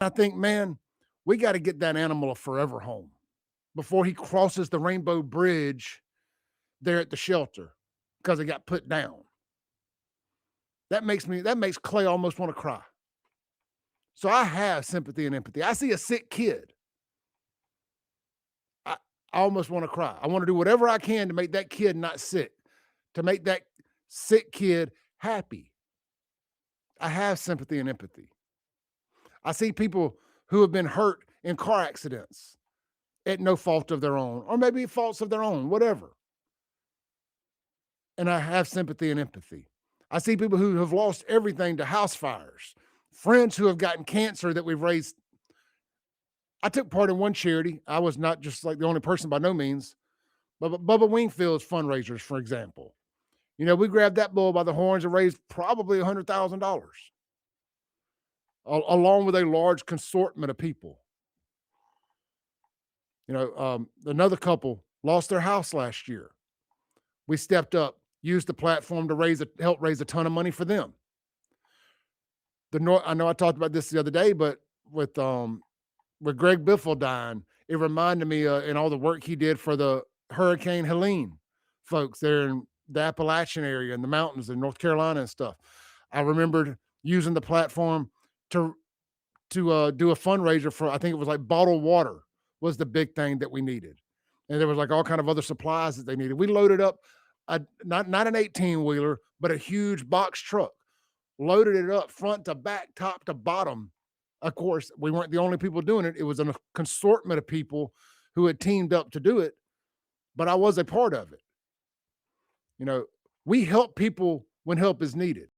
I think, man, we got to get that animal a forever home before he crosses the Rainbow Bridge there at the shelter because it got put down. That makes Clay almost want to cry. So I have sympathy and empathy. I see a sick kid. I, I almost want to cry. I want to do whatever I can to make that kid not sick, to make that sick kid happy. I have sympathy and empathy. I see people who have been hurt in car accidents at no fault of their own, or maybe faults of their own, whatever. And I have sympathy and empathy. I see people who have lost everything to house fires, friends who have gotten cancer that we've raised. I took part in one charity. I was not just like the only person by no means, but Bubba Wingfield's fundraisers, for example. You know, we grabbed that bull by the horns and raised probably $100,000 along with a large consortment of people. You know, another couple lost their house last year. We stepped up, used the platform to help raise a ton of money for them. I know I talked about this the other day, but with Greg Biffle dying, it reminded me in all the work he did for the Hurricane Helene folks there in the Appalachian area and the mountains in North Carolina and stuff. I remembered using the platform to do a fundraiser for, I think it was like bottled water was the big thing that we needed, and there was like all kind of other supplies that they needed. We loaded up not an 18-wheeler, but a huge box truck, loaded it up front to back, top to bottom. Of course, we weren't the only people doing it. It was a consortment of people who had teamed up to do it, but I was a part of it. You know, we help people when help is needed.